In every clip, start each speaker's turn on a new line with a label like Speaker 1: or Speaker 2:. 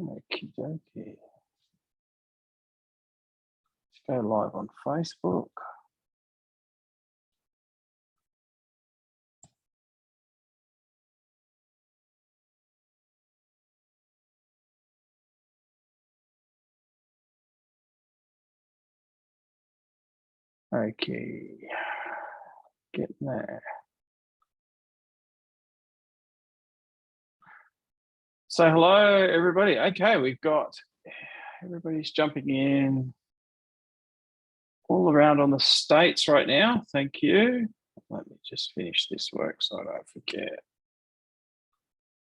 Speaker 1: Okie dokie. Let's go live on Facebook. Okay, getting there. So hello, everybody. Okay, we've got everybody's jumping in all around on the States right now. Thank you. Let me just finish this work so I don't forget.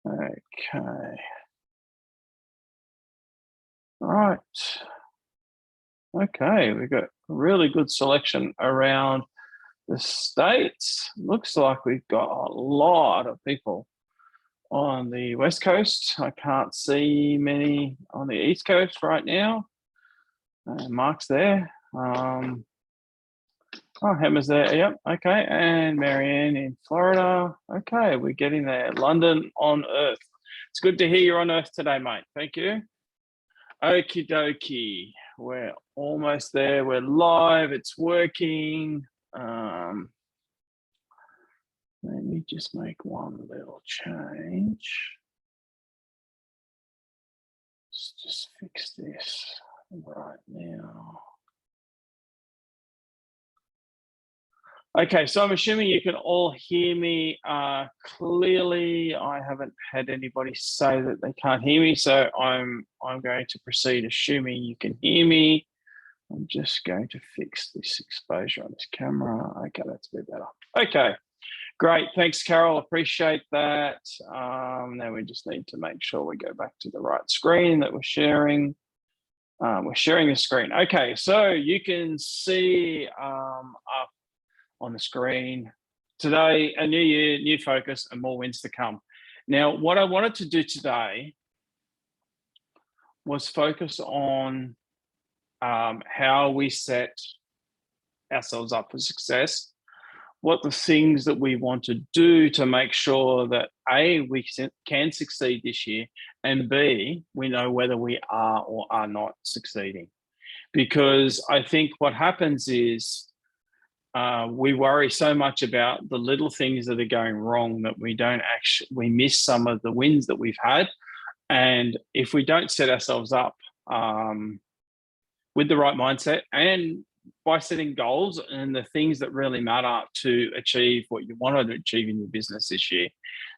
Speaker 1: Okay. All right. Okay, we've got a really good selection around the States. Looks like we've got a lot of people on the West Coast. I can't see many on the East Coast right now. Mark's there. Oh, Hemmer's there. Yep. Okay. And Marianne in Florida. Okay, we're getting there. London on Earth. It's good to hear you're on Earth today, mate. Thank you. Okie dokie. We're almost there. We're live. It's working. Let me just make one little change. Let's just fix this right now. Okay, so I'm assuming you can all hear me clearly. I haven't had anybody say that they can't hear me, so I'm going to proceed assuming you can hear me. I'm just going to fix this exposure on this camera. Okay, that's a bit better. Okay, great. Thanks, Carol. Appreciate that. Now we just need to make sure we go back to the right screen that we're sharing. We're sharing the screen. Okay, so you can see up on the screen today, a new year, new focus, and more wins to come. Now, what I wanted to do today was focus on how we set ourselves up for success, what the things that we want to do to make sure that A, we can succeed this year, and B, we know whether we are or are not succeeding. Because I think what happens is we worry so much about the little things that are going wrong that we miss some of the wins that we've had. And if we don't set ourselves up with the right mindset and by setting goals and the things that really matter to achieve what you wanted to achieve in your business this year,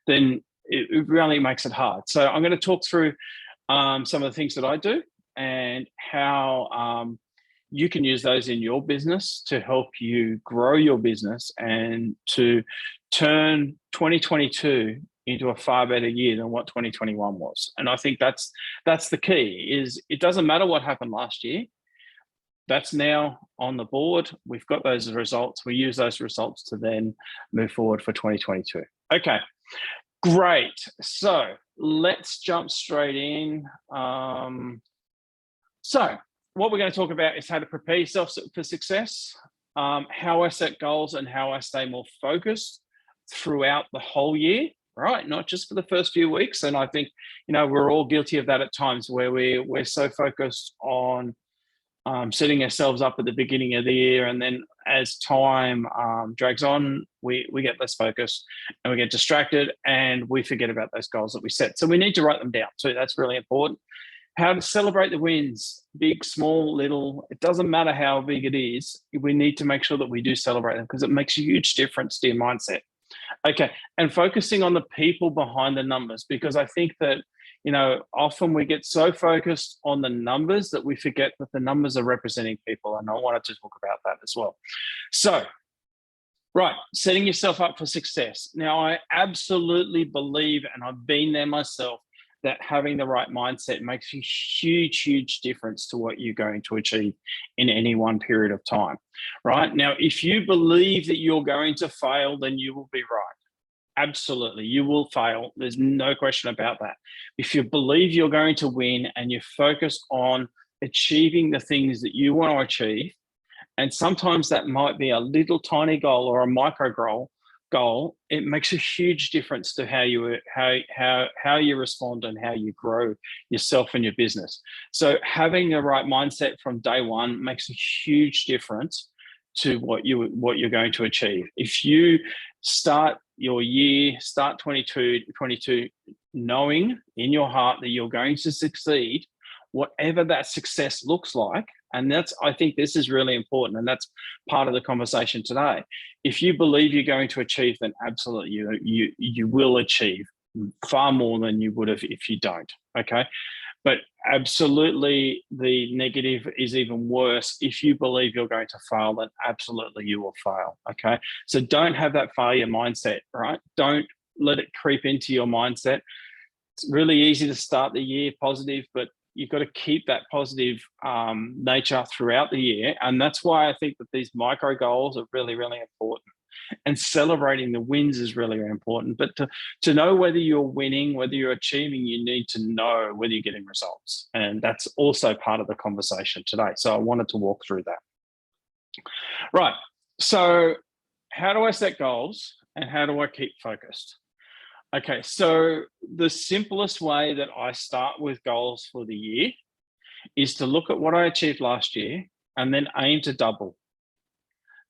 Speaker 1: then it really makes it hard. So I'm going to talk through some of the things that I do and how you can use those in your business to help you grow your business and to turn 2022 into a far better year than what 2021 was. And I think that's the key. Is it doesn't matter what happened last year. That's now on the board. We've got those results. We use those results to then move forward for 2022. Okay, great. So let's jump straight in. So what we're going to talk about is how to prepare yourself for success, how I set goals and how I stay more focused throughout the whole year, right? Not just for the first few weeks. And I think, we're all guilty of that at times where we're so focused on setting ourselves up at the beginning of the year. And then as time drags on, we get less focused and we get distracted and we forget about those goals that we set. So we need to write them down. So that's really important. How to celebrate the wins, big, small, little, it doesn't matter how big it is. We need to make sure that we do celebrate them because it makes a huge difference to your mindset. Okay, and focusing on the people behind the numbers, because I think that, often we get so focused on the numbers that we forget that the numbers are representing people. And I wanted to talk about that as well. So, right, setting yourself up for success. Now, I absolutely believe, and I've been there myself, that having the right mindset makes a huge, huge difference to what you're going to achieve in any one period of time, right? Now, if you believe that you're going to fail, then you will be right. Absolutely, you will fail. There's no question about that. If you believe you're going to win and you focus on achieving the things that you want to achieve, and sometimes that might be a little tiny goal or a micro goal, it makes a huge difference to how you respond and how you grow yourself and your business. So having the right mindset from day one makes a huge difference to what you're going to achieve. If you start your year, start 22 knowing in your heart that you're going to succeed, whatever that success looks like. And I think this is really important, and that's part of the conversation today. If you believe you're going to achieve, then absolutely you will achieve far more than you would have if you don't. Okay. But absolutely, the negative is even worse. If you believe you're going to fail, then absolutely you will fail. Okay. So don't have that failure mindset, right? Don't let it creep into your mindset. It's really easy to start the year positive, but you've got to keep that positive nature throughout the year. And that's why I think that these micro goals are really, really important. And celebrating the wins is really, really important. But to know whether you're winning, whether you're achieving, you need to know whether you're getting results. And that's also part of the conversation today. So I wanted to walk through that. Right. So how do I set goals and how do I keep focused? Okay, so the simplest way that I start with goals for the year is to look at what I achieved last year and then aim to double.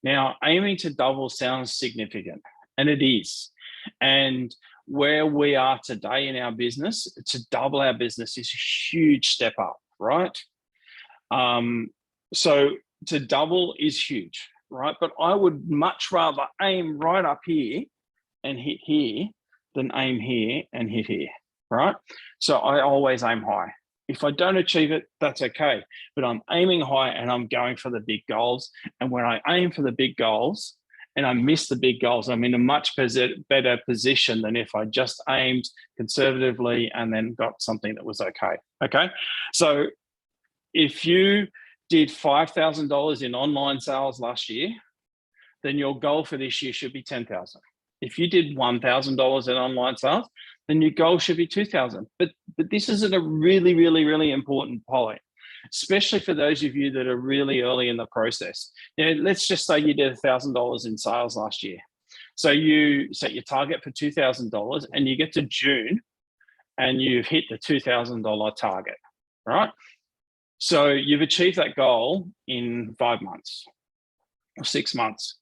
Speaker 1: Now, aiming to double sounds significant, and it is. And where we are today in our business, to double our business is a huge step up, right? So to double is huge, right? But I would much rather aim right up here and hit here than aim here and hit here, right? So I always aim high. If I don't achieve it, that's okay. But I'm aiming high and I'm going for the big goals. And when I aim for the big goals and I miss the big goals, I'm in a much better position than if I just aimed conservatively and then got something that was okay. Okay. So if you did $5,000 in online sales last year, then your goal for this year should be $10,000. If you did $1,000 in online sales, then your goal should be $2,000. But this is a really, really, really important point, especially for those of you that are really early in the process. Let's just say you did $1,000 in sales last year. So you set your target for $2,000 and you get to June and you've hit the $2,000 target, right? So you've achieved that goal in 5 months or 6 months.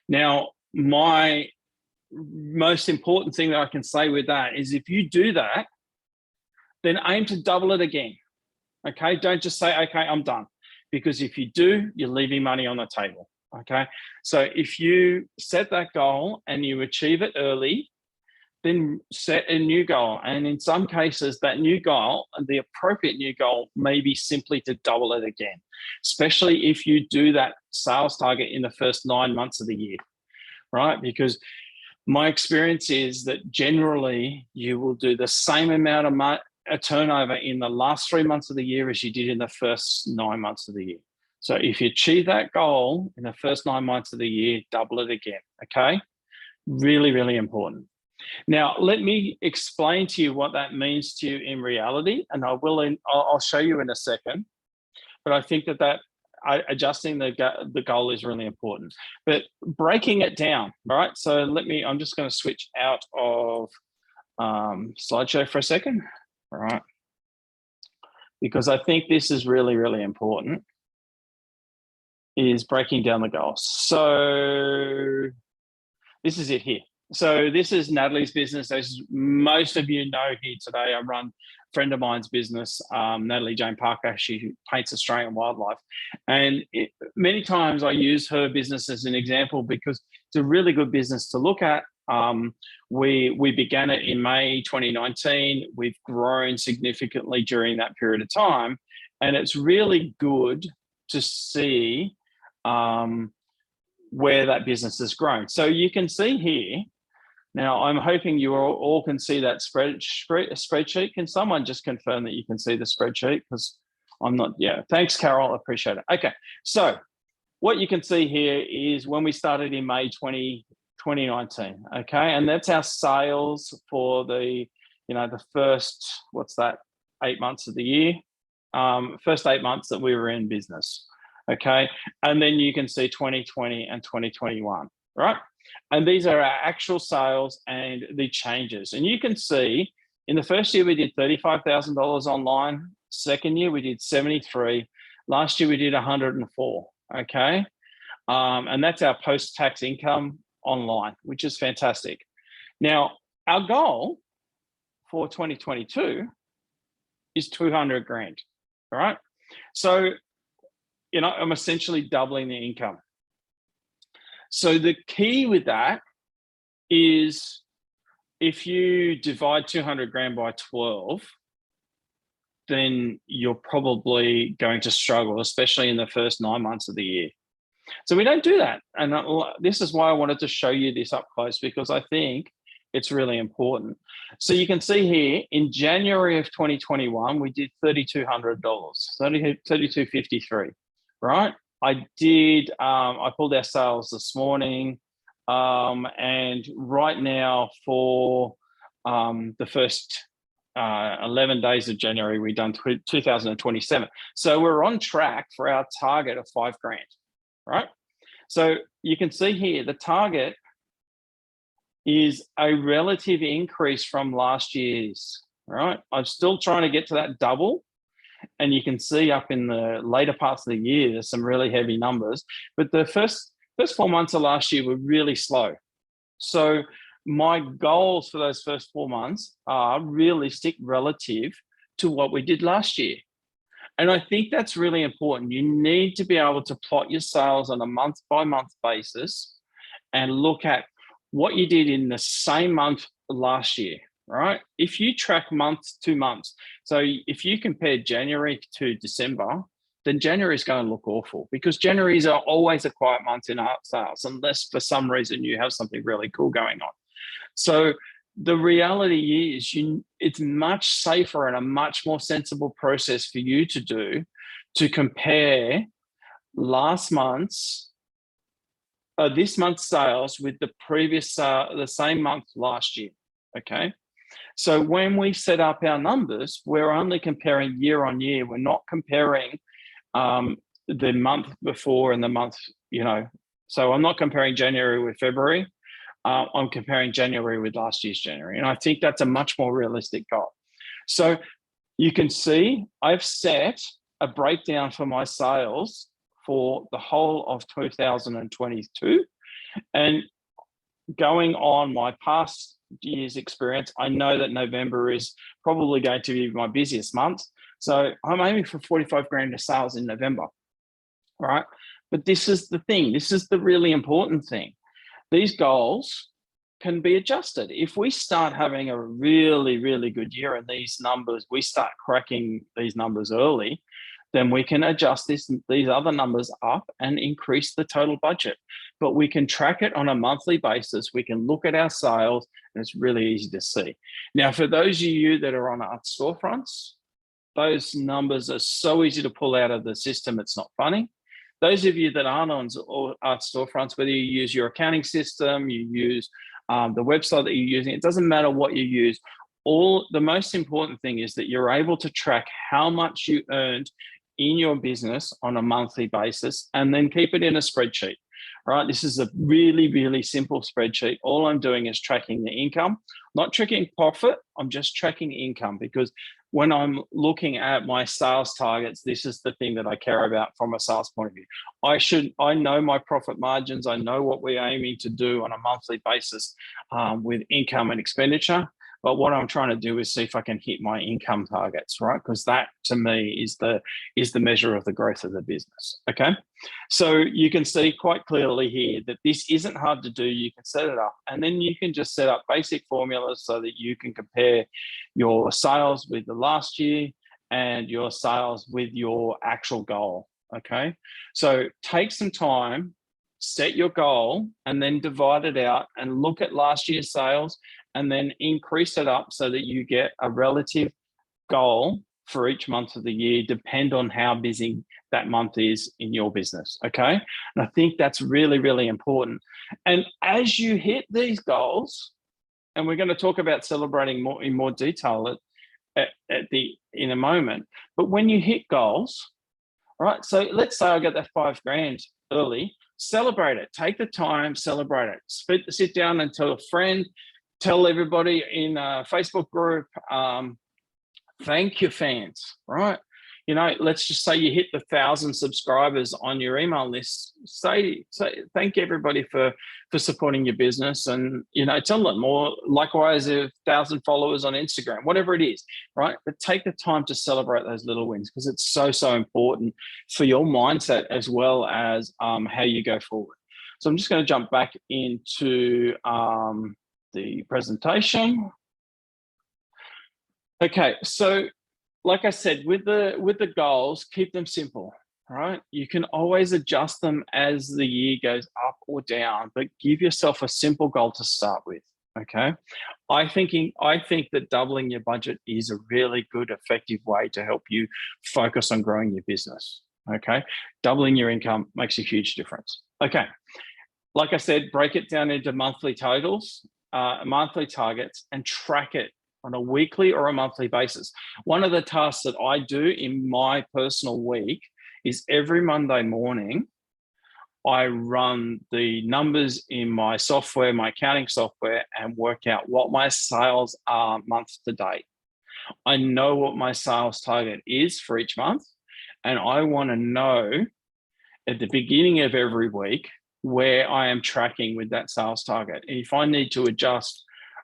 Speaker 1: Now, my most important thing that I can say with that is if you do that, then aim to double it again. Okay. Don't just say, okay, I'm done. Because if you do, you're leaving money on the table. Okay. So if you set that goal and you achieve it early, then set a new goal. And in some cases, that new goal, the appropriate new goal, may be simply to double it again, especially if you do that sales target in the first 9 months of the year, right? Because my experience is that generally you will do the same amount of turnover in the last 3 months of the year as you did in the first 9 months of the year. So if you achieve that goal in the first 9 months of the year, double it again, okay? Really, really important. Now, let me explain to you what that means to you in reality, and I'll show you in a second. But I think that adjusting the goal is really important. But breaking it down, right? So I'm just going to switch out of slideshow for a second, all right? Because I think this is really, really important, is breaking down the goals. So this is it here. So this is Natalie's business. As most of you know here today, I run a friend of mine's business, Natalie Jane Parker. She paints Australian wildlife. And many times I use her business as an example because it's a really good business to look at. We began it in May 2019. We've grown significantly during that period of time. And it's really good to see where that business has grown. So you can see here. Now, I'm hoping you all can see that spreadsheet. Can someone just confirm that you can see the spreadsheet? Because I'm not, yeah. Thanks, Carol. I appreciate it. Okay. So what you can see here is when we started in May 2019. Okay. And that's our sales for the first, 8 months of the year, first 8 months that we were in business. Okay. And then you can see 2020 and 2021, right? And these are our actual sales and the changes. And you can see in the first year, we did $35,000 online. Second year, we did 73. Last year, we did 104, okay? And that's our post-tax income online, which is fantastic. Now, our goal for 2022 is 200 grand, all right? So, you know, I'm essentially doubling the income. So the key with that is if you divide 200 grand by 12, then you're probably going to struggle, especially in the first 9 months of the year. So we don't do that. And this is why I wanted to show you this up close, because I think it's really important. So you can see here in January of 2021, we did $3,200, $3,253, right? I pulled our sales this morning. And right now for the first 11 days of January, we've done 2,027. So we're on track for our target of 5 grand, right? So you can see here, the target is a relative increase from last year's, right? I'm still trying to get to that double. And you can see up in the later parts of the year, there's some really heavy numbers. But the first 4 months of last year were really slow. So my goals for those first 4 months are realistic relative to what we did last year. And I think that's really important. You need to be able to plot your sales on a month-by-month basis and look at what you did in the same month last year, right? If you track month to month, so if you compare January to December, then January is going to look awful, because Januaries are always a quiet month in art sales, unless for some reason you have something really cool going on. So the reality is it's much safer and a much more sensible process for you to do to compare last month's this month's sales with the the same month last year, okay? So when we set up our numbers, we're only comparing year on year. We're not comparing the month before and the month, you know. So I'm not comparing January with February. I'm comparing January with last year's January. And I think that's a much more realistic goal. So you can see I've set a breakdown for my sales for the whole of 2022. And going on my past year's experience, I know that November is probably going to be my busiest month. So I'm aiming for 45 grand of sales in November, all right? But this is the thing. This is the really important thing. These goals can be adjusted. If we start having a really, really good year and these numbers, we start cracking these numbers early, then we can adjust these other numbers up and increase the total budget. But we can track it on a monthly basis. We can look at our sales, and it's really easy to see. Now, for those of you that are on art storefronts, those numbers are so easy to pull out of the system, it's not funny. Those of you that aren't on art storefronts, whether you use your accounting system, you use the website that you're using, it doesn't matter what you use. The most important thing is that you're able to track how much you earned in your business on a monthly basis, and then keep it in a spreadsheet, right? This is a really, really simple spreadsheet. All I'm doing is tracking the income, not tracking profit. I'm just tracking income, because when I'm looking at my sales targets, this is the thing that I care about from a sales point of view. I know my profit margins. I know what we're aiming to do on a monthly basis with income and expenditure. But what I'm trying to do is see if I can hit my income targets, right? Because that, to me, is the measure of the growth of the business, okay? So you can see quite clearly here that this isn't hard to do. You can set it up, and then you can just set up basic formulas so that you can compare your sales with the last year and your sales with your actual goal, okay? So take some time, set your goal, and then divide it out and look at last year's sales, and then increase it up so that you get a relative goal for each month of the year, depend on how busy that month is in your business, okay? And I think that's really, really important. And as you hit these goals, and we're going to talk about celebrating in more detail in a moment, but when you hit goals, right? So let's say I get that 5 grand early. celebrate it. Take the time, celebrate it. Sit down and tell a friend, tell everybody in a Facebook group, thank your fans, right? You know, let's just say you hit the 1,000 subscribers on your email list. Say thank everybody for supporting your business, and you know, tell them more. Likewise, 1,000 followers on Instagram, whatever it is, right? But take the time to celebrate those little wins, because it's so important for your mindset as well as how you go forward. So I'm just going to jump back into the presentation. Okay, so like I said, with the goals, keep them simple, right? You can always adjust them as the year goes up or down, but give yourself a simple goal to start with, okay? I think that doubling your budget is a really good, effective way to help you focus on growing your business, okay? Doubling your income makes a huge difference. Okay, like I said, break it down into monthly totals, monthly targets, and track it on a weekly or a monthly basis. One of the tasks that I do in my personal week is every Monday morning, I run the numbers in my software, my accounting software, and work out what my sales are month to date. I know what my sales target is for each month, and I want to know at the beginning of every week where I am tracking with that sales target. And if I need to adjust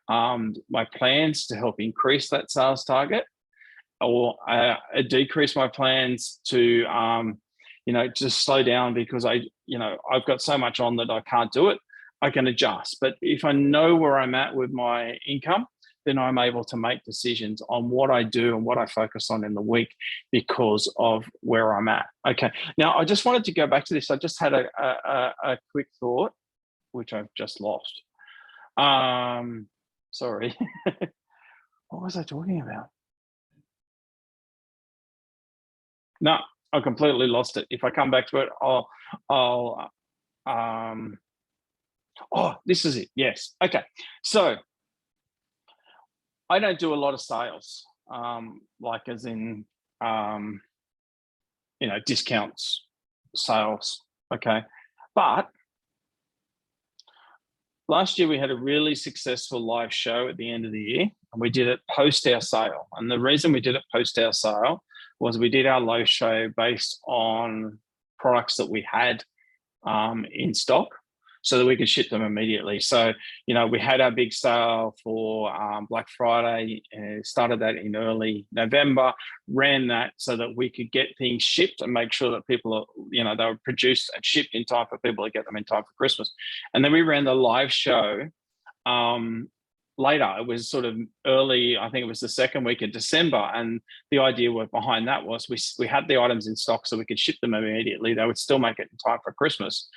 Speaker 1: my plans to help increase that sales target, or decrease my plans to, you know, just slow down because I've got so much on that I can't do it, I can adjust. But if I know where I'm at with my income, then I'm able to make decisions on what I do and what I focus on in the week because of where I'm at. Okay, now I just wanted to go back to this. I just had a quick thought, which I've just lost. Sorry. What was I talking about? No, I completely lost it. If I come back to it, oh, this is it. Yes. Okay. So I don't do a lot of sales, like as in, you know, discounts, sales. Okay. But last year we had a really successful live show at the end of the year, and we did it post our sale. And the reason we did it post our sale was we did our live show based on products that we had in stock, so that we could ship them immediately. So, you know, we had our big sale for Black Friday, started that in early November, ran that so that we could get things shipped and make sure that people are, you know, they were produced and shipped in time for people to get them in time for Christmas. And then we ran the live show later. It was sort of early, I think it was the second week of December. And the idea behind that was we had the items in stock so we could ship them immediately. They would still make it in time for Christmas.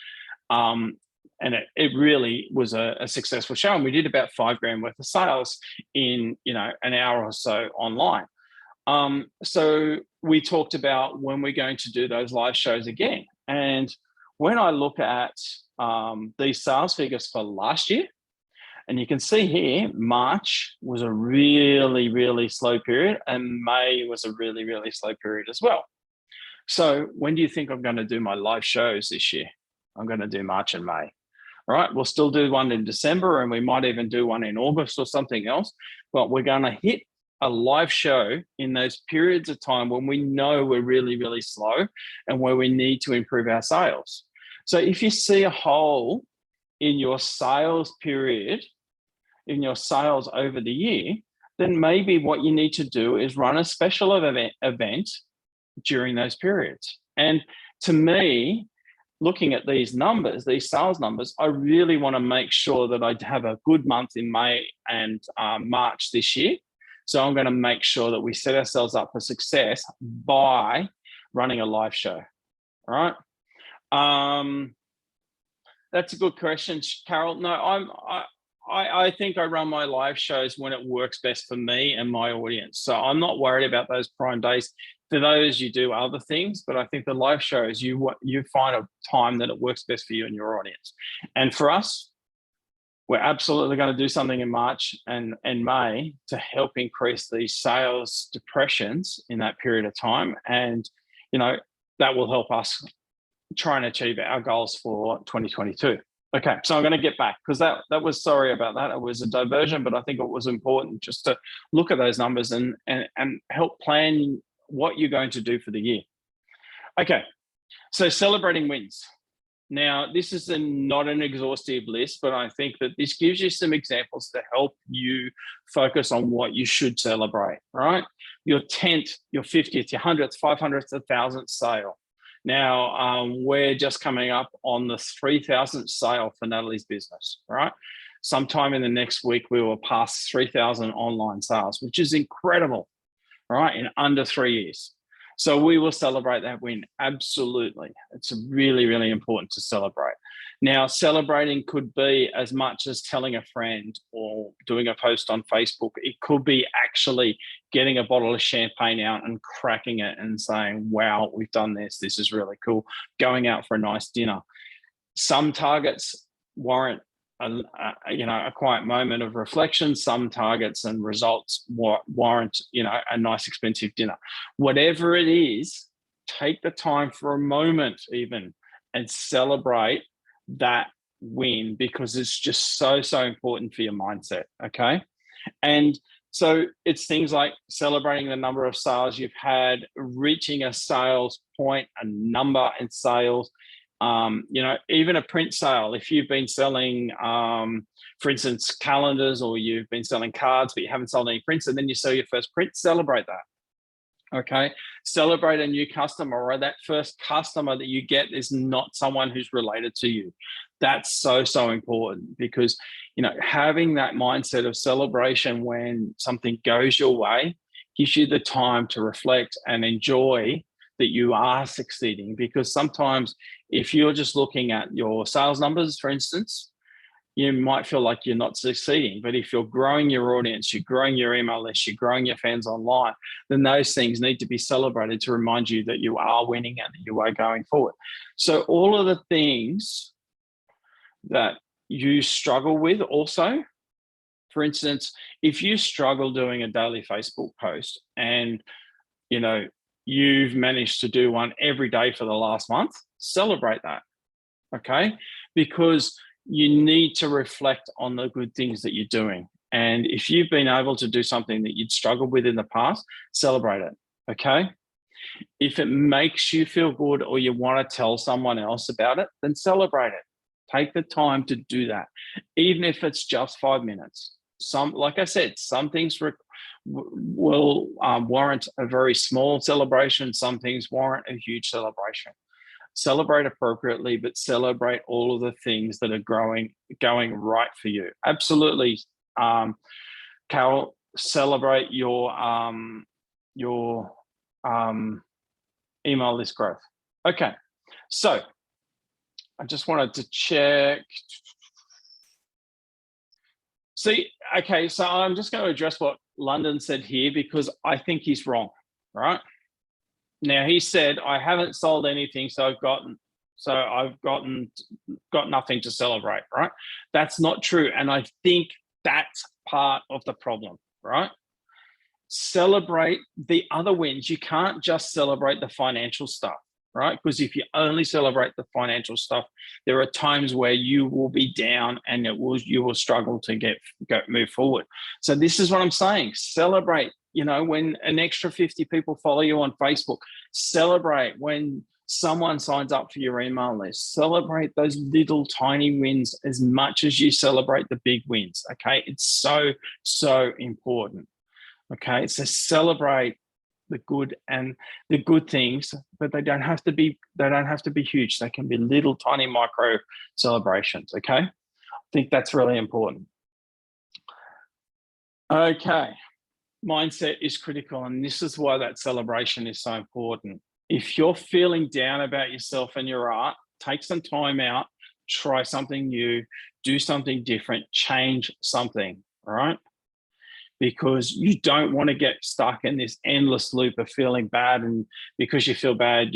Speaker 1: And it really was a successful show. And we did about $5,000 worth of sales in, you know, an hour or so online. So we talked about when we're going to do those live shows again. And when I look at these sales figures for last year, and you can see here, March was a really, really slow period, and May was a really, really slow period as well. So when do you think I'm going to do my live shows this year? I'm going to do March and May. All right, we'll still do one in December, and we might even do one in August or something else. But we're going to hit a live show in those periods of time when we know we're really, really slow and where we need to improve our sales. So if you see a hole in your sales period, in your sales over the year, then maybe what you need to do is run a special event during those periods. And to me, looking at these numbers, these sales numbers, I really want to make sure that I have a good month in May and March this year. So I'm going to make sure that we set ourselves up for success by running a live show. All right. That's a good question, Carol. No, I think I run my live shows when it works best for me and my audience. So I'm not worried about those prime days. For those, you do other things, but I think the live shows, you find a time that it works best for you and your audience. And for us, we're absolutely going to do something in March and May to help increase these sales depressions in that period of time. And, you know, that will help us try and achieve our goals for 2022. Okay, so I'm going to get back because that was, sorry about that. It was a diversion, but I think it was important just to look at those numbers and help plan what you're going to do for the year. Okay, so celebrating wins. Now, this is not an exhaustive list, but I think that this gives you some examples to help you focus on what you should celebrate, right? Your 10th, your 50th, your 100th, 500th, 1,000th sale. Now, we're just coming up on the 3,000th sale for Natalie's business, right? Sometime in the next week, we will pass 3,000 online sales, which is incredible, right? In under 3 years. So we will celebrate that win. Absolutely. It's really, really important to celebrate. Now, celebrating could be as much as telling a friend or doing a post on Facebook. It could be actually getting a bottle of champagne out and cracking it and saying, wow, we've done this. This is really cool. Going out for a nice dinner. Some targets warrant a quiet moment of reflection. Some targets and results warrant, a nice expensive dinner. Whatever it is, take the time for a moment even and celebrate that win, because it's just so important for your mindset. Okay. And so it's things like celebrating the number of sales you've had, reaching a sales point, a number in sales. Even a print sale. If you've been selling, for instance, calendars, or you've been selling cards, but you haven't sold any prints, and then you sell your first print, celebrate that. Okay. Celebrate a new customer, or that first customer that you get is not someone who's related to you. That's so important, because, having that mindset of celebration when something goes your way gives you the time to reflect and enjoy that you are succeeding. Because sometimes if you're just looking at your sales numbers, for instance, you might feel like you're not succeeding. But if you're growing your audience, you're growing your email list, you're growing your fans online, then those things need to be celebrated to remind you that you are winning and that you are going forward. So all of the things that you struggle with also, for instance, if you struggle doing a daily Facebook post and, you've managed to do one every day for the last month, celebrate that, okay? Because you need to reflect on the good things that you're doing. And if you've been able to do something that you'd struggled with in the past, celebrate it, okay? If it makes you feel good or you want to tell someone else about it, then celebrate it. Take the time to do that, even if it's just 5 minutes. Like I said, some things will warrant a very small celebration. Some things warrant a huge celebration. Celebrate appropriately, but celebrate all of the things that are going right for you. Absolutely, Carol. Celebrate your email list growth. Okay, so I just wanted to check. See, okay, so I'm just going to address what London said here, because I think he's wrong, right? Now, he said, I haven't sold anything, so I've got nothing to celebrate, right? That's not true. And I think that's part of the problem, right? Celebrate the other wins. You can't just celebrate the financial stuff, right? Because if you only celebrate the financial stuff, there are times where you will be down and you will struggle to move forward. So this is what I'm saying. Celebrate, when an extra 50 people follow you on Facebook. Celebrate when someone signs up for your email list. Celebrate those little tiny wins as much as you celebrate the big wins, okay? It's so important, okay? So celebrate the good things, but they don't have to be huge. They can be little tiny micro celebrations. Okay, I think that's really important. Okay, mindset is critical, and this is why that celebration is so important. If you're feeling down about yourself and your art, take some time out, try something new, do something different, change something. All right. Because you don't want to get stuck in this endless loop of feeling bad, and because you feel bad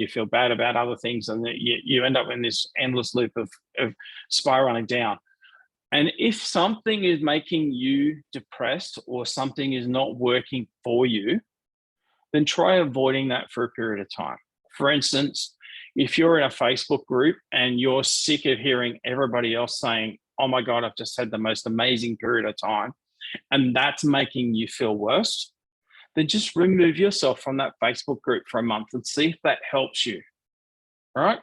Speaker 1: about other things, and you end up in this endless loop of spiraling down. And if something is making you depressed or something is not working for you, then try avoiding that for a period of time. For instance, If you're in a Facebook group and you're sick of hearing everybody else saying, oh my God, I've just had the most amazing period of time, and that's making you feel worse, then just remove yourself from that Facebook group for a month and see if that helps you, right?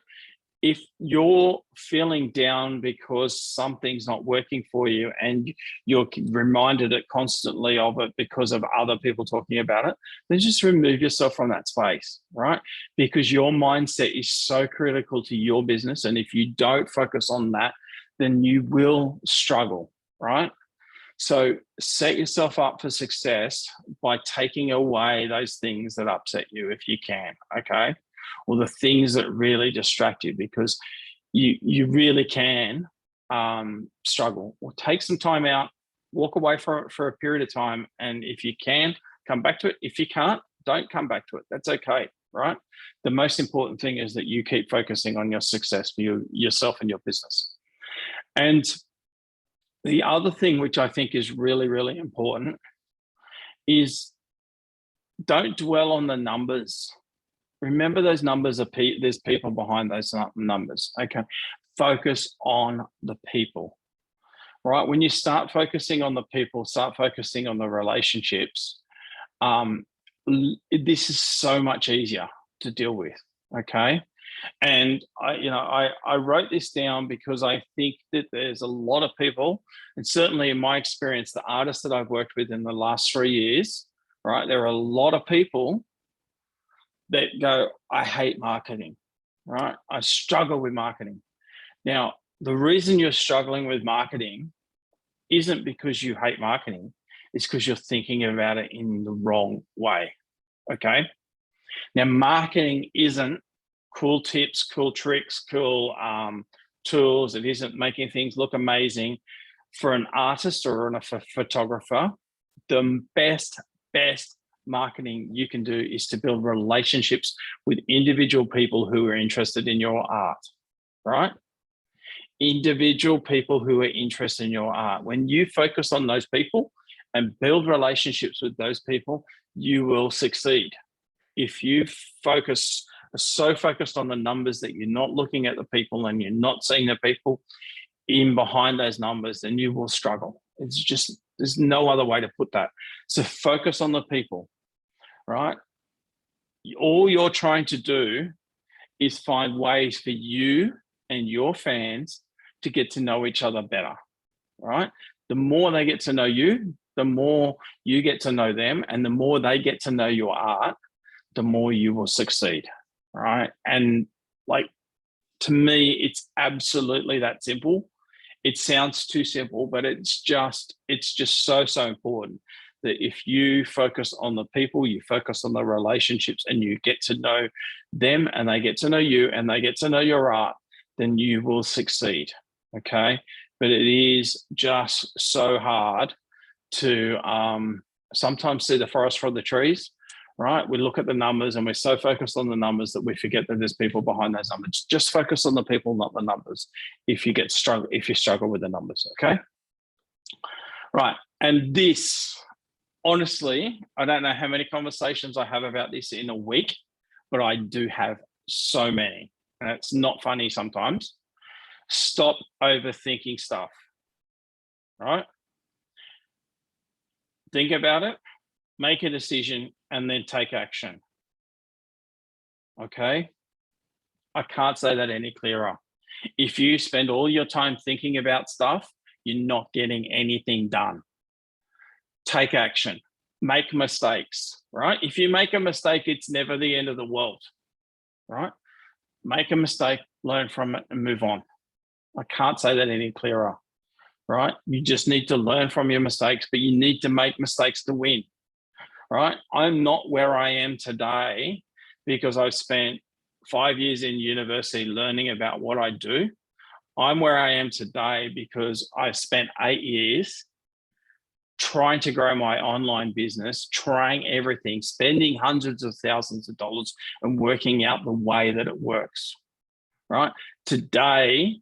Speaker 1: If you're feeling down because something's not working for you and you're reminded it constantly of it because of other people talking about it, then just remove yourself from that space, right? Because your mindset is so critical to your business. And if you don't focus on that, then you will struggle, right? So set yourself up for success by taking away those things that upset you if you can, okay? Or the things that really distract you, because you really can struggle. Or take some time out, walk away for a period of time, and if you can, come back to it. If you can't, don't come back to it. That's okay, right? The most important thing is that you keep focusing on your success for yourself and your business. And the other thing, which I think is really, really important, is don't dwell on the numbers. Remember, those numbers are there's people behind those numbers. Okay, focus on the people, right? When you start focusing on the people, start focusing on the relationships. This is so much easier to deal with. Okay, and I wrote this down because I think that there's a lot of people, and certainly in my experience, the artists that I've worked with in the last 3 years, right? There are a lot of people that go, I hate marketing, right? I struggle with marketing. Now, the reason you're struggling with marketing isn't because you hate marketing, it's because you're thinking about it in the wrong way, okay? Now, marketing isn't cool tips, cool tricks, cool tools. It isn't making things look amazing. For an artist or a photographer, the best marketing you can do is to build relationships with individual people who are interested in your art, right? Individual people who are interested in your art. When you focus on those people and build relationships with those people, you will succeed. If you are so focused on the numbers that you're not looking at the people and you're not seeing the people in behind those numbers, then you will struggle. It's just, there's no other way to put that. So focus on the people, right? All you're trying to do is find ways for you and your fans to get to know each other better, right? The more they get to know you, the more you get to know them, and the more they get to know your art, the more you will succeed, right? And like, to me, it's absolutely that simple. It sounds too simple, but it's just so important that if you focus on the people, you focus on the relationships, and you get to know them, and they get to know you, and they get to know your art, then you will succeed, okay? But it is just so hard to sometimes see the forest from the trees, right? We look at the numbers and we're so focused on the numbers that we forget that there's people behind those numbers. Just focus on the people, not the numbers, if you struggle with the numbers, okay? Right, and this, honestly, I don't know how many conversations I have about this in a week, but I do have so many, and it's not funny sometimes. Stop overthinking stuff, right? Think about it, make a decision, and then take action. Okay? I can't say that any clearer. If you spend all your time thinking about stuff, you're not getting anything done. Take action. Make mistakes, right? If you make a mistake, it's never the end of the world, right? Make a mistake, learn from it, and move on. I can't say that any clearer, right? You just need to learn from your mistakes, but you need to make mistakes to win, right? I'm not where I am today because I've spent 5 years in university learning about what I do. I'm where I am today because I've spent 8 years trying to grow my online business, trying everything, spending hundreds of thousands of dollars and working out the way that it works, right? Today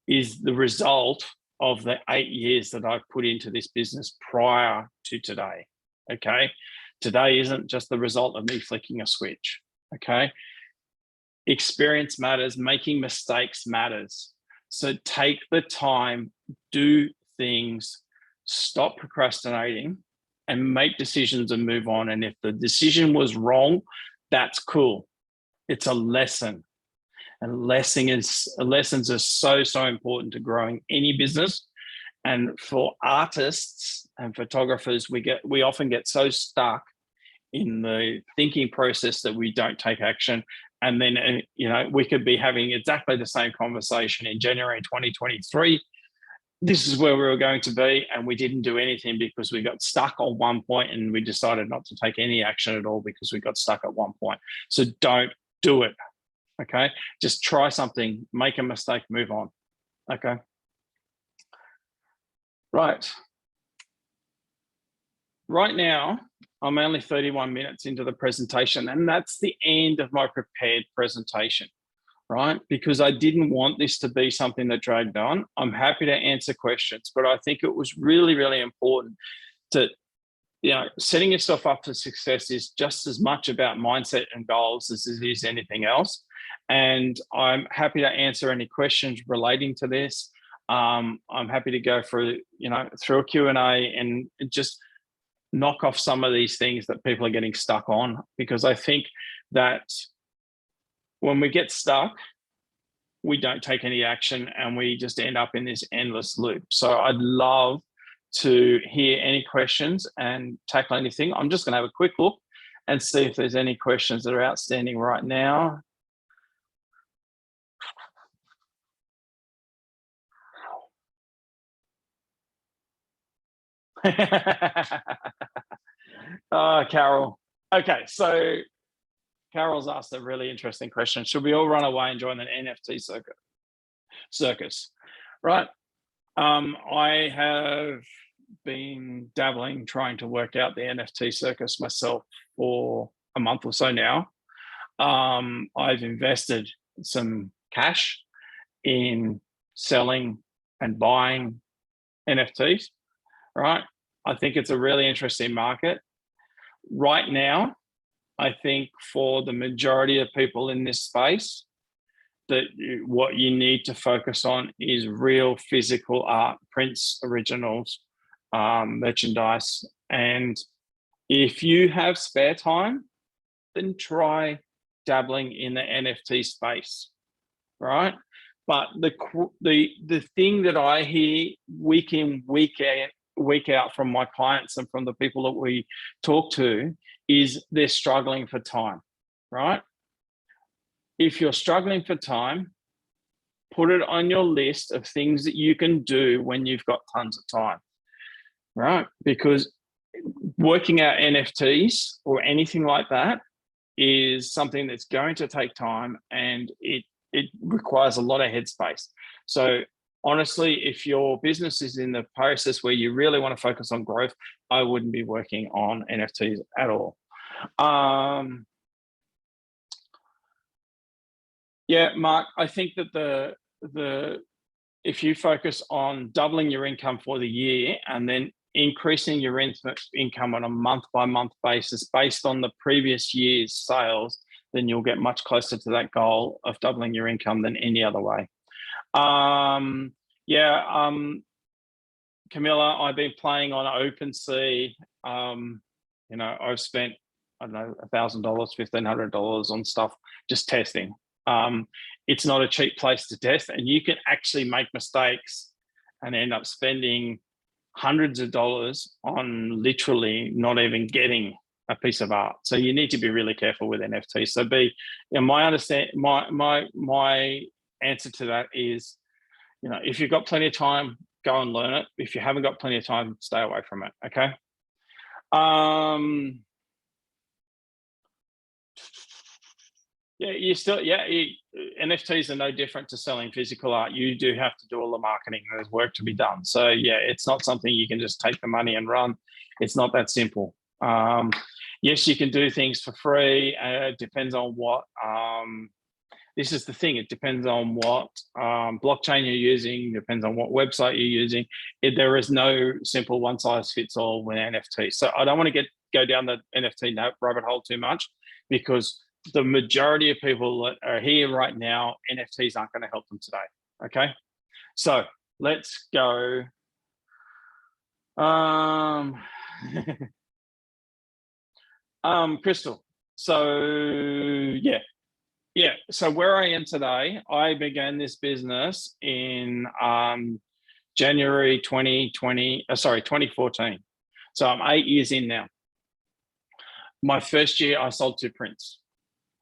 Speaker 1: is the result of the 8 years that I've put into this business prior to today, okay? Today isn't just the result of me flicking a switch, okay? experience matters, making mistakes matters. So take the time, do things, stop procrastinating, and make decisions and move on. And if the decision was wrong, that's cool. It's a lesson. And lessons are so important to growing any business. And for artists and photographers, we often get so stuck in the thinking process that we don't take action. And then, we could be having exactly the same conversation in January 2023. This is where we were going to be, and we didn't do anything because we got stuck on one point, and we decided not to take any action at all because we got stuck at one point. So don't do it. Okay. Just try something, make a mistake, move on. Okay. Right. Right now, I'm only 31 minutes into the presentation, and that's the end of my prepared presentation, right? Because I didn't want this to be something that dragged on. I'm happy to answer questions, but I think it was really, really important to, setting yourself up for success is just as much about mindset and goals as it is anything else. And I'm happy to answer any questions relating to this. I'm happy to go through a Q&A and just knock off some of these things that people are getting stuck on, because I think that when we get stuck, we don't take any action and we just end up in this endless loop. So I'd love to hear any questions and tackle anything. I'm just going to have a quick look and see if there's any questions that are outstanding right now. Carol. Okay, so Carol's asked a really interesting question. Should we all run away and join the NFT circus? Right. I have been dabbling, trying to work out the NFT circus myself for a month or so now. I've invested some cash in selling and buying NFTs, right? I think it's a really interesting market. Right now, I think for the majority of people in this space, that what you need to focus on is real physical art, prints, originals, merchandise. And if you have spare time, then try dabbling in the NFT space, right? But the thing that I hear week in, week out from my clients and from the people that we talk to is they're struggling for time, right? If you're struggling for time, put it on your list of things that you can do when you've got tons of time, right? Because working out NFTs or anything like that is something that's going to take time, and it requires a lot of headspace. So honestly, if your business is in the process where you really want to focus on growth, I wouldn't be working on NFTs at all. Yeah, Mark, I think that if you focus on doubling your income for the year and then increasing your income on a month-by-month basis based on the previous year's sales, then you'll get much closer to that goal of doubling your income than any other way. Camilla, I've been playing on OpenSea. I've spent, I don't know, $1,000, $1,500 on stuff just testing. It's not a cheap place to test, and you can actually make mistakes and end up spending hundreds of dollars on literally not even getting a piece of art. So you need to be really careful with NFTs. So my answer to that is, if you've got plenty of time, go and learn it. If you haven't got plenty of time, stay away from it. Okay. NFTs are no different to selling physical art. You do have to do all the marketing. There's work to be done. So it's not something you can just take the money and run. It's not that simple. Yes, you can do things for free. It depends on what, this is the thing. It depends on what blockchain you're using, depends on what website you're using. There is no simple one size fits all with NFT. So I don't want to go down the NFT rabbit hole too much, because the majority of people that are here right now, NFTs aren't going to help them today. Okay, so let's go. Crystal. So yeah. So where I am today, I began this business in January 2014. So I'm 8 years in now. My first year, I sold 2 prints.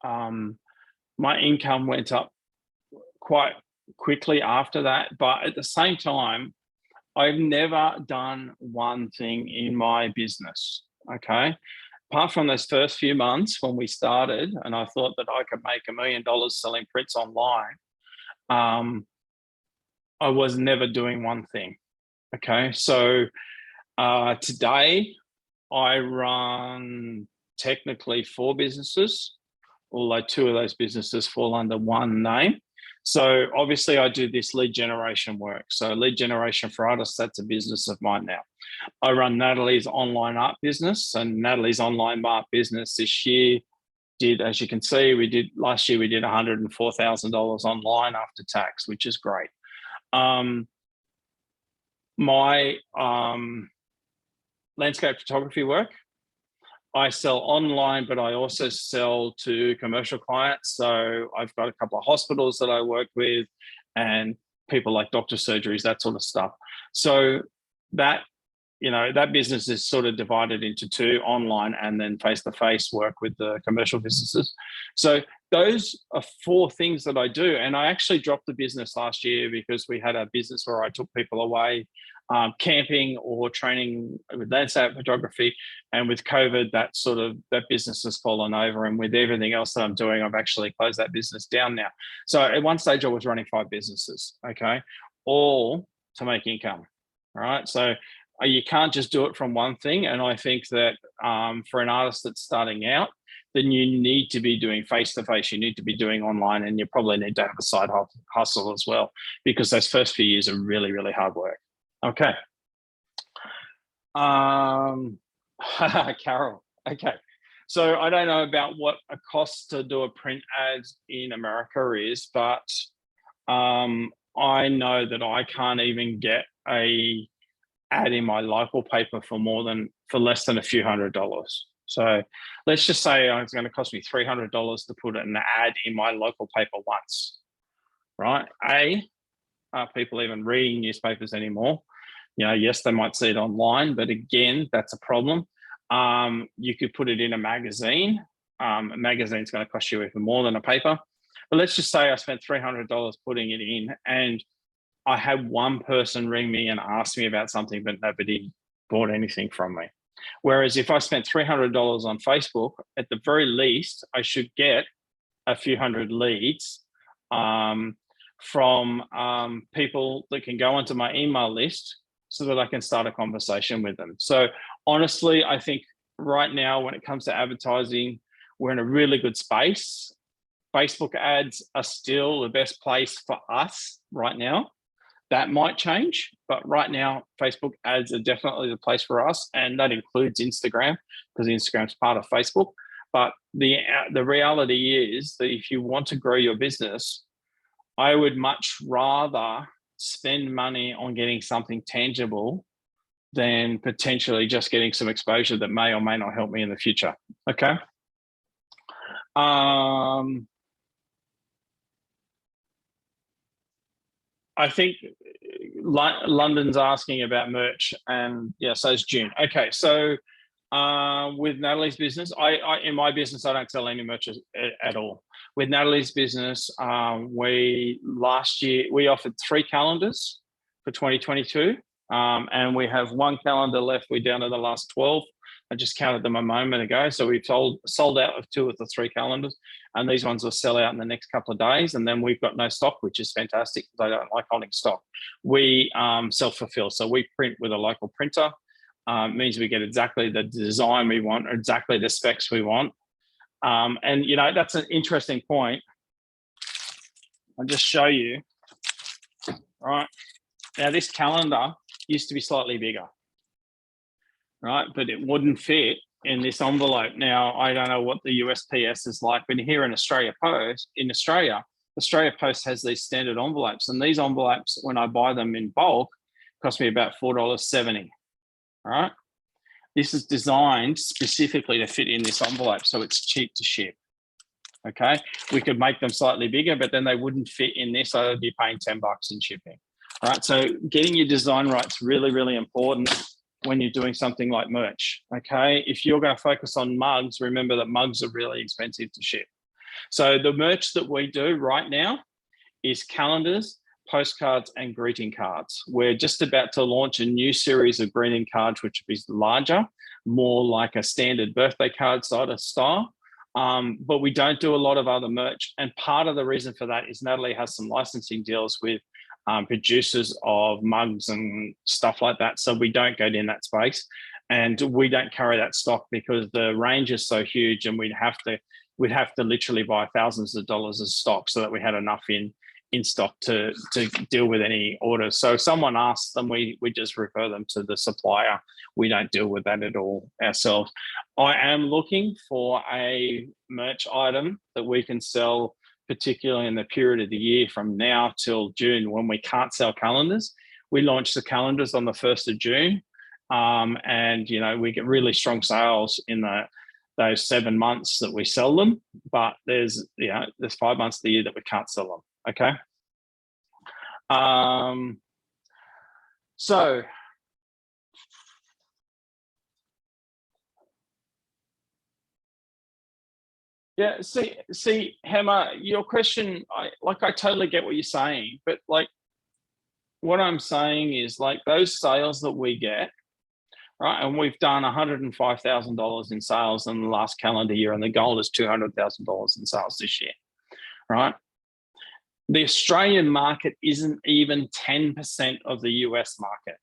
Speaker 1: My income went up quite quickly after that, but at the same time, I've never done one thing in my business. Okay. Apart from those first few months when we started, and I thought that I could make $1 million selling prints online, I was never doing one thing. Okay. So today I run technically 4 businesses, although 2 of those businesses fall under one name. So obviously I do this lead generation work. So lead generation for artists, that's a business of mine now. I run Natalie's online art business, and Natalie's online art business this year did, as you can see, last year we did $104,000 online after tax, which is great. My landscape photography work, I sell online, but I also sell to commercial clients. So I've got a couple of hospitals that I work with and people like doctor surgeries, that sort of stuff. So that, that business is sort of divided into 2, online and then face-to-face work with the commercial businesses. So those are 4 things that I do. And I actually dropped the business last year because we had a business where I took people away camping or training with landscape photography, and with COVID, that business has fallen over, and with everything else that I'm doing, I've actually closed that business down now. So at one stage I was running 5 businesses, okay, all to make income. All right, so you can't just do it from one thing. And I think that for an artist that's starting out, then you need to be doing face-to-face, you need to be doing online, and you probably need to have a side hustle as well, because those first few years are really, really hard work. Okay. Carol. Okay. So I don't know about what a cost to do a print ad in America is, but I know that I can't even get a ad in my local paper for less than a few $100s. So let's just say it's going to cost me $300 to put an ad in my local paper once, right? Are people even reading newspapers anymore? Yes, they might see it online, but again, that's a problem. You could put it in a magazine. A magazine's going to cost you even more than a paper. But let's just say I spent $300 putting it in, and I had one person ring me and ask me about something, but nobody bought anything from me. Whereas if I spent $300 on Facebook, at the very least, I should get a few hundred leads from people that can go onto my email list so that I can start a conversation with them. So honestly, I think right now, when it comes to advertising, we're in a really good space. Facebook ads are still the best place for us right now. That might change, but right now, Facebook ads are definitely the place for us, and that includes Instagram, because Instagram's part of Facebook. But the reality is that if you want to grow your business, I would much rather spend money on getting something tangible than potentially just getting some exposure that may or may not help me in the future. Okay. I think London's asking about merch, and yeah, so is June. Okay, so with Natalie's business, I in my business, I don't sell any merch at all. With Natalie's business, last year we offered 3 calendars for 2022, and we have 1 calendar left. We're down to the last 12. I just counted them a moment ago. So we've sold out of 2 of the 3 calendars, and these ones will sell out in the next couple of days. And then we've got no stock, which is fantastic because I don't like holding stock. We self-fulfill. So we print with a local printer. Means we get exactly the design we want, or exactly the specs we want. And, that's an interesting point. I'll just show you. All right. Now, this calendar used to be slightly bigger, right? But it wouldn't fit in this envelope. Now, I don't know what the USPS is like, but here in Australia Post, Australia Post has these standard envelopes, and these envelopes, when I buy them in bulk, cost me about $4.70. All right. This is designed specifically to fit in this envelope, so it's cheap to ship. Okay. We could make them slightly bigger, but then they wouldn't fit in this. So I'd be paying $10 in shipping. All right. So getting your design right is really, really important when you're doing something like merch. Okay. If you're going to focus on mugs, remember that mugs are really expensive to ship. So the merch that we do right now is calendars, postcards, and greeting cards. We're just about to launch a new series of greeting cards, which is larger, more like a standard birthday card sort of style. But we don't do a lot of other merch. And part of the reason for that is Natalie has some licensing deals with producers of mugs and stuff like that. So we don't go in that space, and we don't carry that stock because the range is so huge, and we'd have to literally buy thousands of dollars of stock so that we had enough in stock to deal with any orders. So if someone asks them, we just refer them to the supplier. We don't deal with that at all ourselves. I am looking for a merch item that we can sell, particularly in the period of the year from now till June when we can't sell calendars. We launch the calendars on the 1st of June. And, we get really strong sales in those 7 months that we sell them. But there's 5 months of the year that we can't sell them. Okay. So yeah, see, Hema, your question, I totally get what you're saying, but like what I'm saying is like those sales that we get, right? And we've done $105,000 in sales in the last calendar year, and the goal is $200,000 in sales this year, right? The Australian market isn't even 10% of the US market,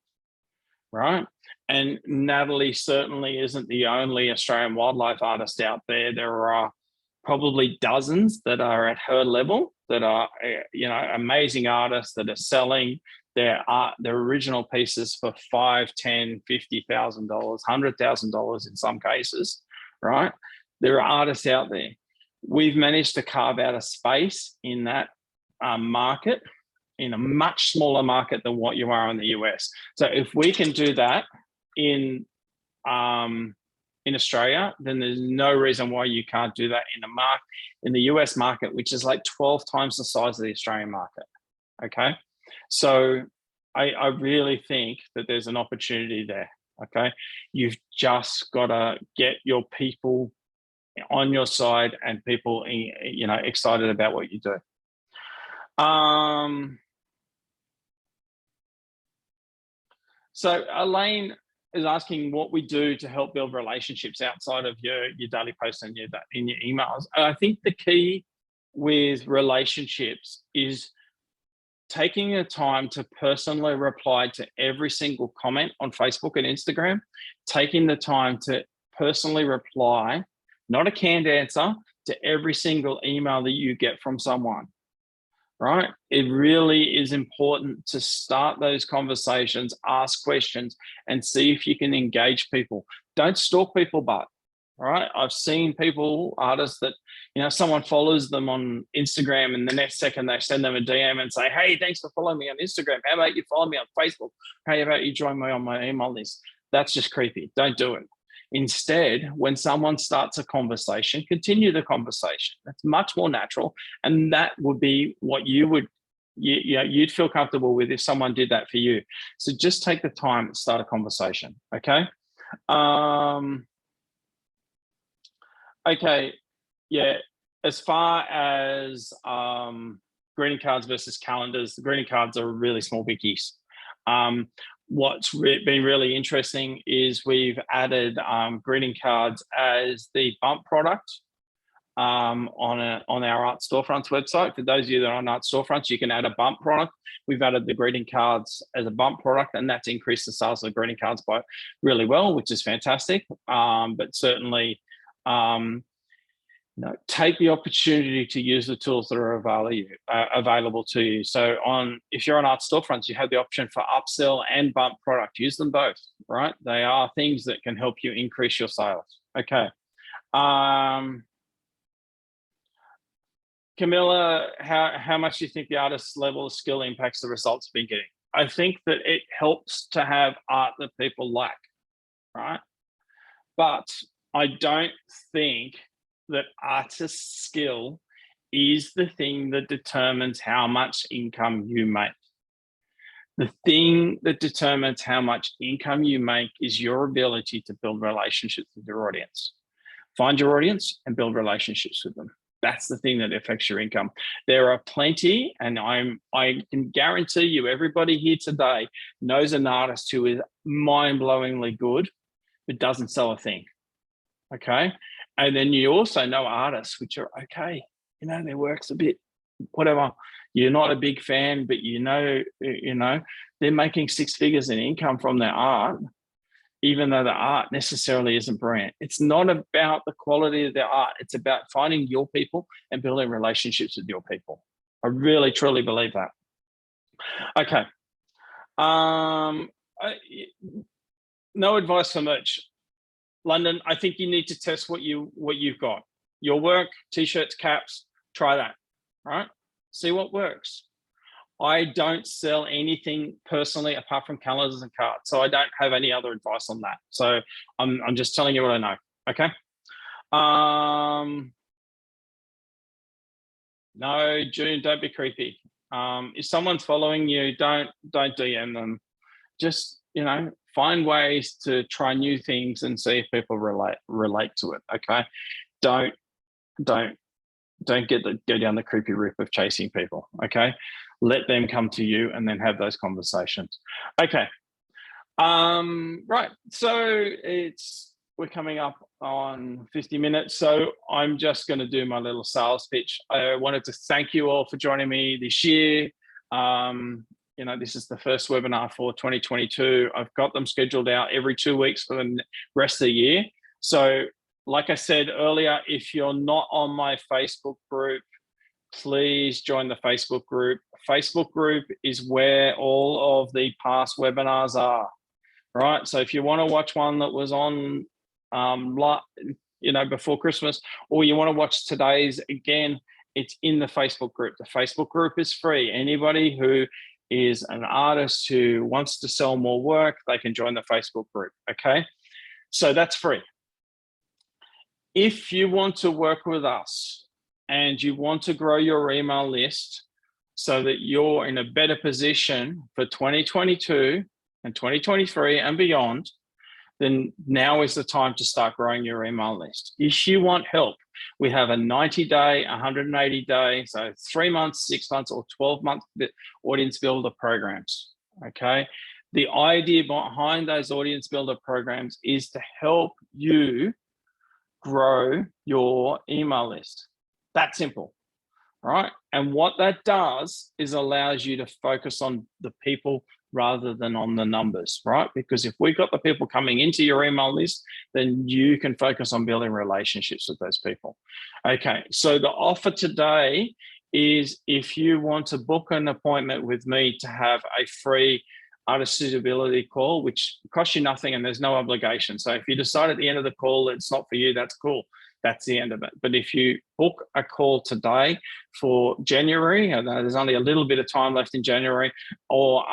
Speaker 1: right? And Natalie certainly isn't the only Australian wildlife artist out there. There are probably dozens that are at her level that are, amazing artists that are selling their original pieces for $5,000, $10,000, $50,000, $100,000 in some cases, right? There are artists out there. We've managed to carve out a space in that market, in a much smaller market than what you are in the US. So if we can do that in Australia, then there's no reason why you can't do that in the US market, which is like 12 times the size of the Australian market. Okay. So I really think that there's an opportunity there. Okay. You've just got to get your people on your side and people, excited about what you do. So Elaine is asking what we do to help build relationships outside of your daily posts and in your emails. I think the key with relationships is taking the time to personally reply to every single comment on Facebook and Instagram, taking the time to personally reply, not a canned answer, to every single email that you get from someone. Right? It really is important to start those conversations, ask questions, and see if you can engage people. Don't stalk people, but right? I've seen artists that, someone follows them on Instagram and the next second they send them a DM and say, hey, thanks for following me on Instagram. How about you follow me on Facebook? How about you join me on my email list? That's just creepy. Don't do it. Instead, when someone starts a conversation, continue the conversation. That's much more natural. And that would be what you'd feel comfortable with if someone did that for you. So just take the time to start a conversation. Okay. Okay. Yeah. As far as greeting cards versus calendars, the greeting cards are really small biggies. What's been really interesting is we've added greeting cards as the bump product on our Art Storefronts website. For those of you that are on Art Storefronts, you can add a bump product. We've added the greeting cards as a bump product, and that's increased the sales of greeting cards by really well, which is fantastic. But certainly, take the opportunity to use the tools that are available to you. So if you're on Art Storefronts, you have the option for upsell and bump product. Use them both, right? They are things that can help you increase your sales. Okay. Camilla, how much do you think the artist's level of skill impacts the results you've been getting? I think that it helps to have art that people like, right? But I don't think that artist skill is the thing that determines how much income you make. The thing that determines how much income you make is your ability to build relationships with your audience. Find your audience and build relationships with them. That's the thing that affects your income. There are plenty, and I can guarantee you, everybody here today knows an artist who is mind-blowingly good, but doesn't sell a thing. Okay. And then you also know artists which are okay, you know, their work's a bit whatever. You're not a big fan, but you know, they're making six figures in income from their art, even though the art necessarily isn't brilliant. It's not about the quality of their art. It's about finding your people and building relationships with your people. I really, truly believe that. Okay. No advice for Mitch. London, I think you need to test what you've got. Your work, t-shirts, caps, try that, right? See what works. I don't sell anything personally apart from calendars and cards, so I don't have any other advice on that. So I'm just telling you what I know. Okay. No, June, don't be creepy. If someone's following you, don't DM them. Just, find ways to try new things and see if people relate to it. Okay. Don't go down the creepy route of chasing people. Okay. Let them come to you and then have those conversations. Okay. Right. So we're coming up on 50 minutes. So I'm just going to do my little sales pitch. I wanted to thank you all for joining me this year. This is the first webinar for 2022. I've got them scheduled out every 2 weeks for the rest of the year. So like I said earlier, if you're not on my Facebook group, please join the Facebook group. Facebook group is where all of the past webinars are, right? So if you want to watch one that was on, before Christmas, or you want to watch today's again, it's in the Facebook group. The Facebook group is free. Anybody who is an artist who wants to sell more work, they can join the Facebook group, okay? So that's free. If you want to work with us and you want to grow your email list so that you're in a better position for 2022 and 2023 and beyond, then now is the time to start growing your email list. If you want help, we have a 90-day, 180-day, so 3 months, 6 months, or 12-month audience builder programs, okay? The idea behind those audience builder programs is to help you grow your email list. That simple, right? And what that does is allows you to focus on the people rather than on the numbers, right? Because if we've got the people coming into your email list, then you can focus on building relationships with those people. Okay, so the offer today is if you want to book an appointment with me to have a free artist suitability call, which costs you nothing and there's no obligation. So if you decide at the end of the call it's not for you, that's cool. That's the end of it. But if you book a call today for January, and there's only a little bit of time left in January, or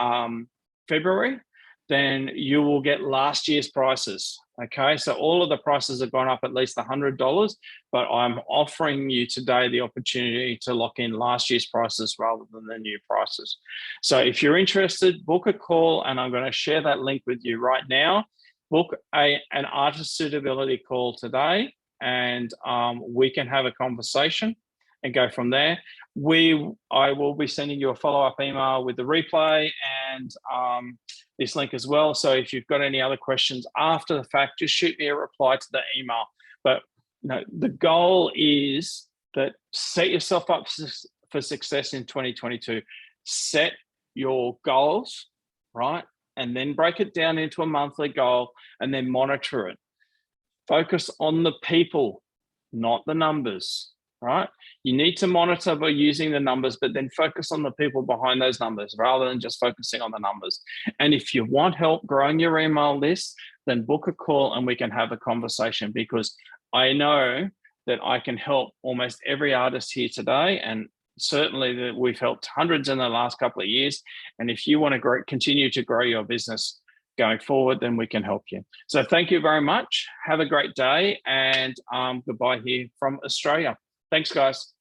Speaker 1: February, then you will get last year's prices. Okay, so all of the prices have gone up at least $100, but I'm offering you today the opportunity to lock in last year's prices rather than the new prices. So if you're interested, book a call, and I'm going to share that link with you right now. Book an artist suitability call today, and we can have a conversation and go from there. I will be sending you a follow-up email with the replay and this link as well. So if you've got any other questions after the fact, just shoot me a reply to the email. But the goal is that set yourself up for success in 2022. Set your goals, right? And then break it down into a monthly goal and then monitor it. Focus on the people, not the numbers, right? You need to monitor by using the numbers, but then focus on the people behind those numbers rather than just focusing on the numbers. And if you want help growing your email list, then book a call and we can have a conversation, because I know that I can help almost every artist here today, and certainly that we've helped hundreds in the last couple of years. And if you want to continue to grow your business going forward, then we can help you. So thank you very much. Have a great day, and goodbye here from Australia. Thanks, guys.